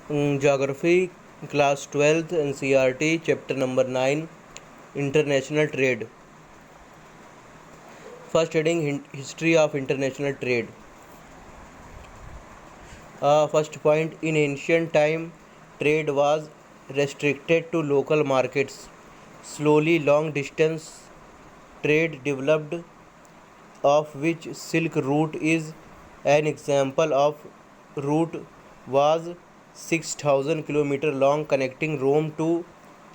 Geography, Class 12th NCERT, Chapter number 9, International Trade. First heading, History of International Trade. First point, in ancient time, trade was restricted to local markets. Slowly, long distance trade developed, of which Silk Route is an example. Of route was 6,000 km long, connecting Rome to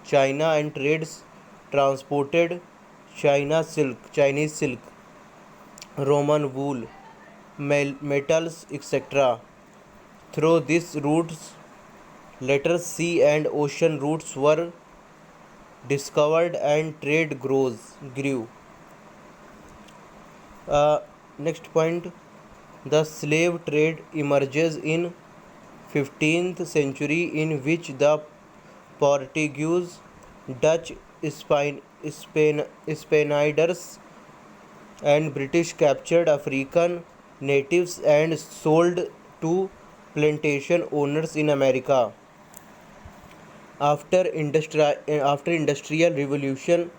China, and trades transported Chinese silk, Roman wool, metals, etc. Through these routes, later sea and ocean routes were discovered and trade grew. Uh, Next point, the slave trade emerges in 15th century, in which the Portuguese, Dutch, Spaniards, and British captured African natives and sold to plantation owners in America. After industrial revolution,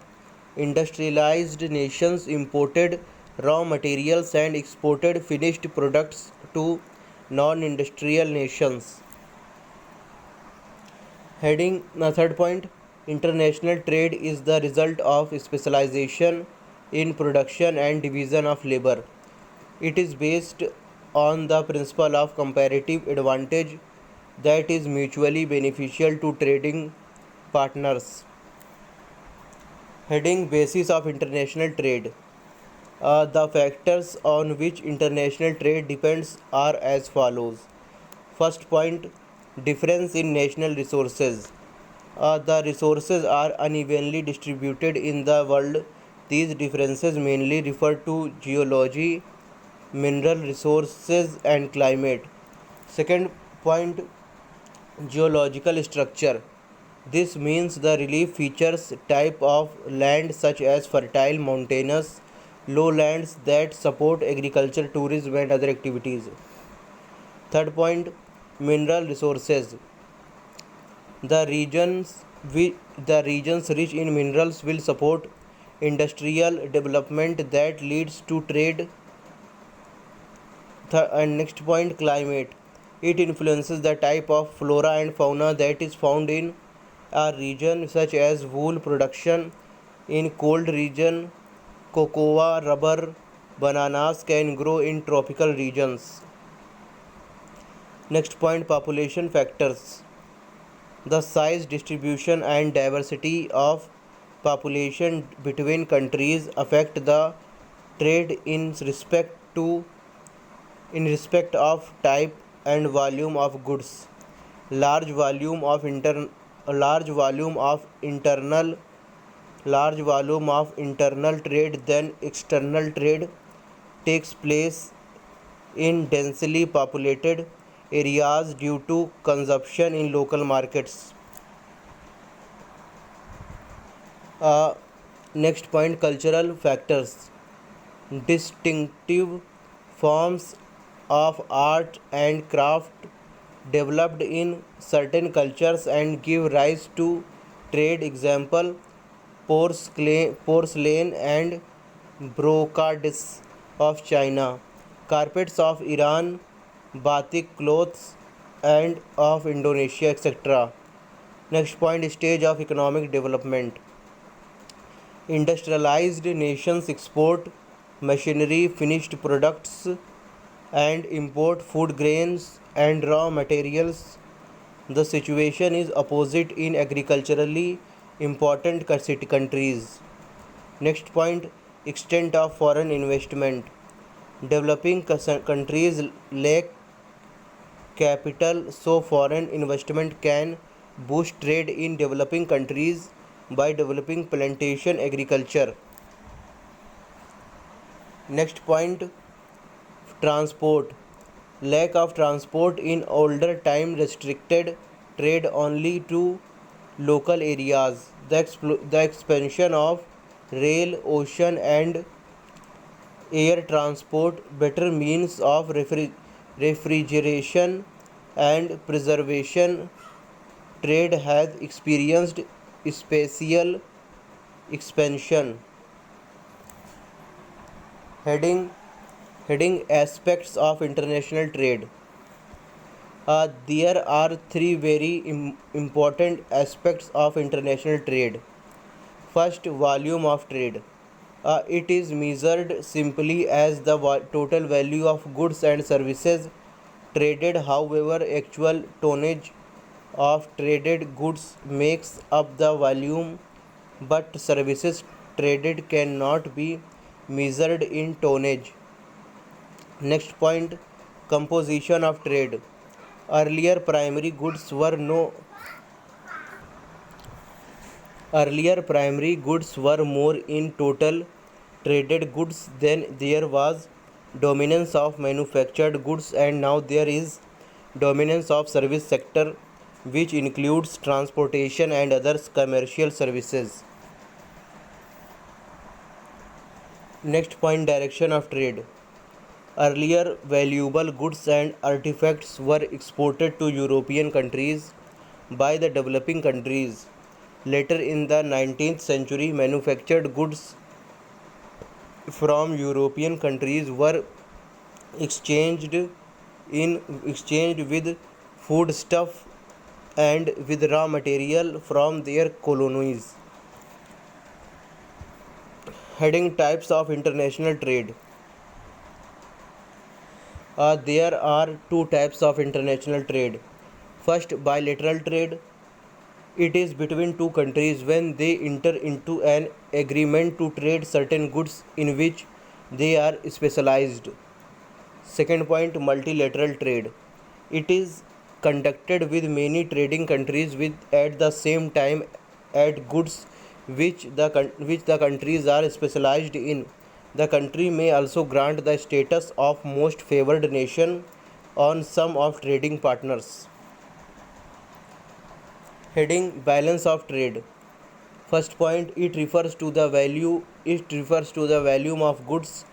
industrialized nations imported raw materials and exported finished products to non-industrial nations. Heading third point, international trade is the result of specialization in production and division of labor. It is based on the principle of comparative advantage that is mutually beneficial to trading partners. Heading, Basis of International Trade. The factors on which international trade depends are as follows. First point, difference in national resources. The resources are unevenly distributed in the world. These differences mainly refer to geology, mineral resources, and climate. Second point, geological structure. This means the relief features type of land such as fertile, mountainous, lowlands that support agriculture, tourism, and other activities. Third point, mineral resources. The regions rich in minerals will support industrial development that leads to trade. And next point, climate. It influences the type of flora and fauna that is found in a region, such as wool production in cold region. Cocoa, rubber, bananas can grow in tropical regions. Next point, population factors. The size, distribution, and diversity of population between countries affect the trade in respect of type and volume of goods. Large volume of inter, large volume of internal large volume of internal trade than external trade takes place in densely populated areas due to consumption in local markets. Uh, Next point, cultural factors. Distinctive forms of art and craft developed in certain cultures and give rise to trade. Example, porcelain and brocades of China, carpets of Iran, batik clothes and of Indonesia, etc. Next point, stage of economic development. Industrialized nations export machinery, finished products, and import food grains and raw materials. The situation is opposite in agriculturally important countries. Next point, extent of foreign investment. Developing countries lack capital, so foreign investment can boost trade in developing countries by developing plantation agriculture. Next point, transport. Lack of transport in older time restricted trade only to local areas. The expansion of rail, ocean, and air transport, better means of refrigeration, and preservation trade has experienced spatial expansion. Heading Heading aspects of international trade. There are three very important aspects of international trade. First, volume of trade. It is measured simply as the total value of goods and services traded. However, actual tonnage of traded goods makes up the volume, but services traded cannot be measured in tonnage. Next point, composition of trade. Earlier, primary goods were no Earlier, primary goods were more in total traded goods. Then there was dominance of manufactured goods, and now there is dominance of service sector, which includes transportation and other commercial services. Next point, direction of trade. Earlier, valuable goods and artifacts were exported to European countries by the developing countries. Later in the 19th century, manufactured goods from European countries were exchanged exchanged with foodstuff and with raw material from their colonies. Heading types of international trade. There are two types of international trade. First, bilateral trade. It is between two countries when they enter into an agreement to trade certain goods in which they are specialized. Second point, multilateral trade. It is conducted with many trading countries with at the same time at goods which the countries are specialized in. The country may also grant the status of most favored nation on some of trading partners. Heading balance of trade. First point, it refers to the volume of goods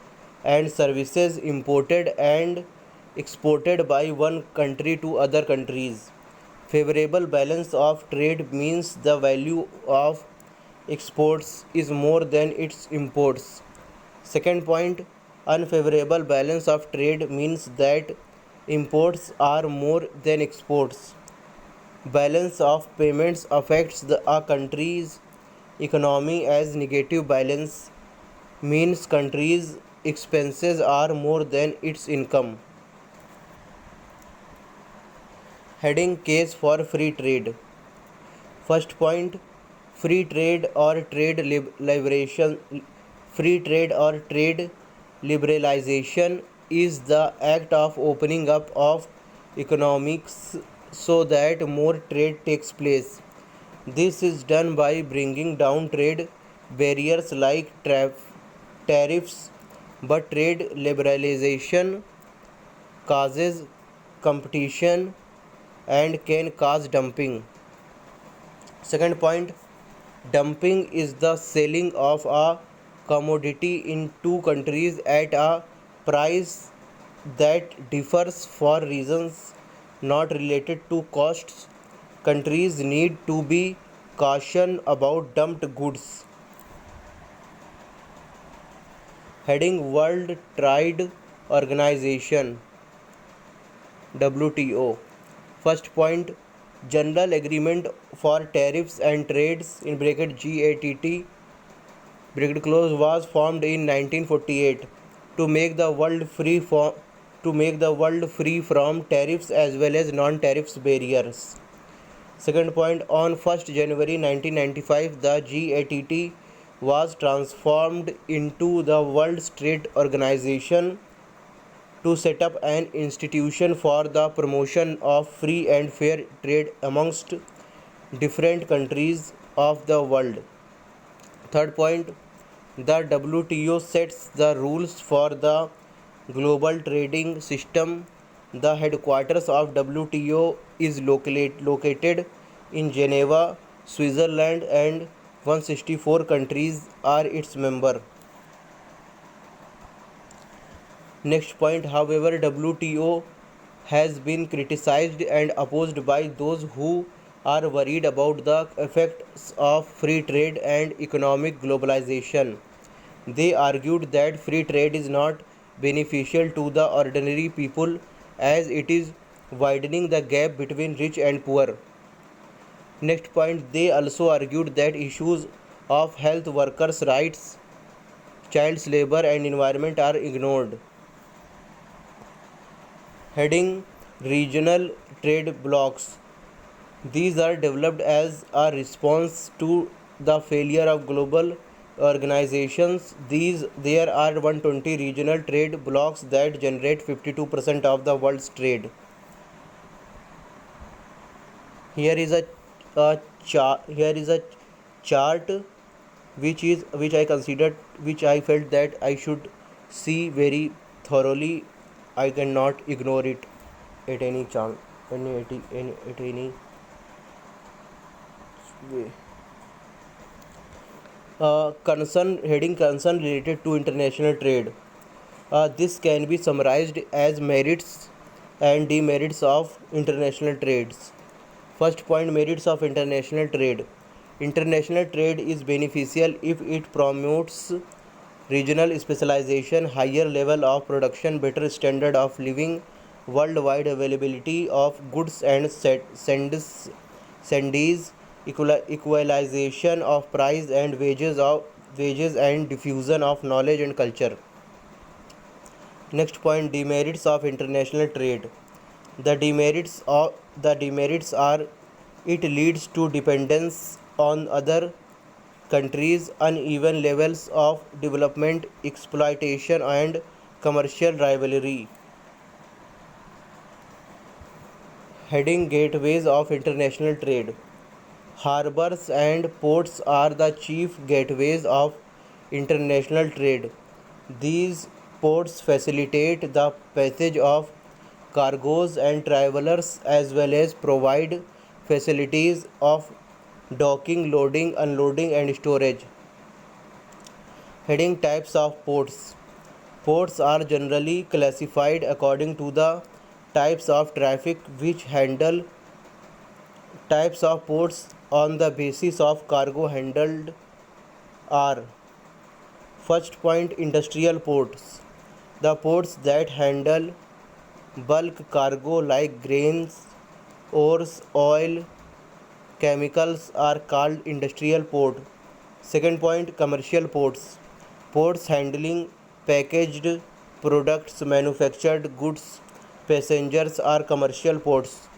and services imported and exported by one country to other countries. Favorable balance of trade means the value of exports is more than its imports. Second point, unfavorable balance of trade means that imports are more than exports. Balance of payments affects a country's economy as negative balance means country's expenses are more than its income. Heading case for free trade. First point, free trade or trade liberation. Free trade or trade liberalization is the act of opening up of economics so that more trade takes place. This is done by bringing down trade barriers like tariffs, but trade liberalization causes competition and can cause dumping. Second point, dumping is the selling of a commodity in two countries at a price that differs for reasons not related to costs. Countries need to be cautious about dumped goods. Heading World Trade Organization WTO. First point, General Agreement for Tariffs and Trades in bracket GATT bracket close was formed in 1948 to make the world free from tariffs as well as non-tariffs barriers. Second point, on 1st January 1995, the GATT was transformed into the World Trade Organization to set up an institution for the promotion of free and fair trade amongst different countries of the world. Third point, the WTO sets the rules for the global trading system. The headquarters of WTO is located in Geneva, Switzerland, and 164 countries are its member. Next point, however, WTO has been criticized and opposed by those who are worried about the effects of free trade and economic globalization. They argued that free trade is not beneficial to the ordinary people as it is widening the gap between rich and poor. Next point, they also argued that issues of health, workers' rights, child labor, and environment are ignored. Heading regional trade blocs. These are developed as a response to the failure of global organizations. There are 120 regional trade blocs that generate 52% of the world's trade. Here is a chart which I considered, which I felt that I should see very thoroughly. I cannot ignore it at any chance, at any way. Concern related to international trade. This can be summarized as merits and demerits of international trades. First point, merits of international trade. International trade is beneficial if it promotes regional specialization, higher level of production, better standard of living, worldwide availability of goods and services, equalization of price and wages and diffusion of knowledge and culture. Next point, demerits of international trade. The demerits are it leads to dependence on other countries, uneven levels of development, exploitation, and commercial rivalry. Heading gateways of international trade. Harbors and ports are the chief gateways of international trade. These ports facilitate the passage of cargoes and travelers as well as provide facilities of docking, loading, unloading, and storage. Heading types of ports. Ports are generally classified according to the types of traffic which handle. Types of ports on the basis of cargo handled are: first point, industrial ports. The ports that handle bulk cargo like grains, ores, oil, chemicals are called industrial port. Second point, commercial ports. Ports handling packaged products, manufactured goods, passengers are commercial ports.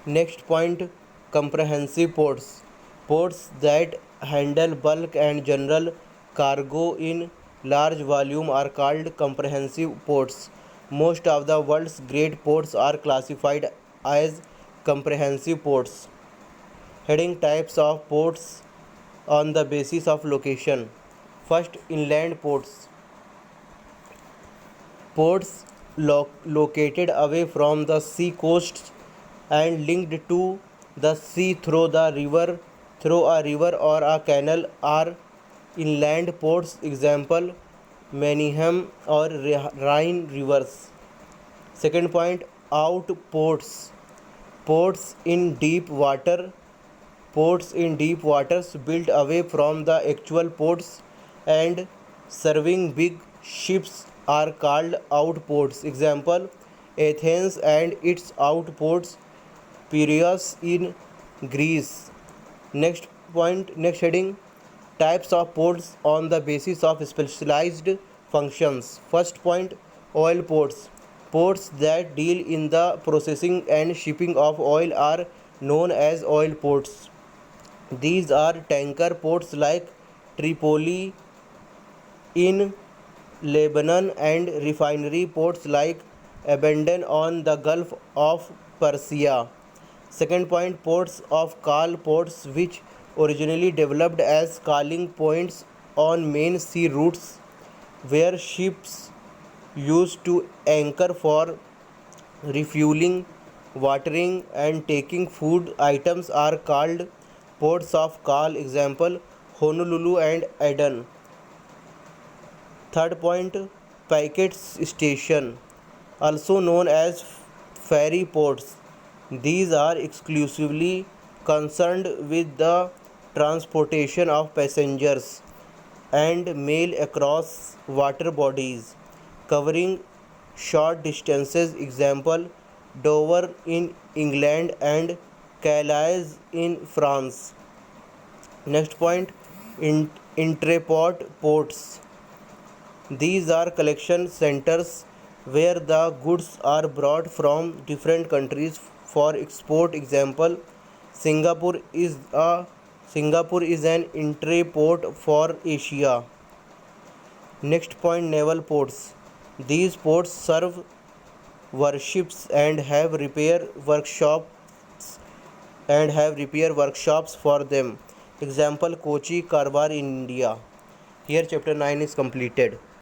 Next point, comprehensive ports. Ports that handle bulk and general cargo in large volume are called comprehensive ports. Most of the world's great ports are classified as comprehensive ports. Heading types of ports on the basis of location. First, inland ports. Ports located away from the sea coasts and linked to the sea through a river or a canal are inland ports. Example, Manningham or Rhine rivers. Second point, outports. Ports in deep water. Ports in deep waters built away from the actual ports and serving big ships are called outports. Example, Athens and its outports, Piraeus in Greece. Next point, next heading, types of ports on the basis of specialized functions. First point, oil ports. Ports that deal in the processing and shipping of oil are known as oil ports. These are tanker ports like Tripoli in Lebanon and refinery ports like Abadan on the Gulf of Persia. Second point, ports of call. Ports which originally developed as calling points on main sea routes where ships used to anchor for refueling, watering, and taking food items are called ports of call. Example, Honolulu and Aden. Third point, packet station. also known as ferry ports. These are exclusively concerned with the transportation of passengers and mail across water bodies, covering short distances. Example: Dover in England and Calais in France. Next point: Entrepot ports. These are collection centers where the goods are brought from different countries for export. Example: Singapore is a Singapore is an entry port for Asia. Next point: naval ports. These ports serve warships and have repair workshops for them. Example: Kochi, Karwar in India. Here chapter 9 is completed.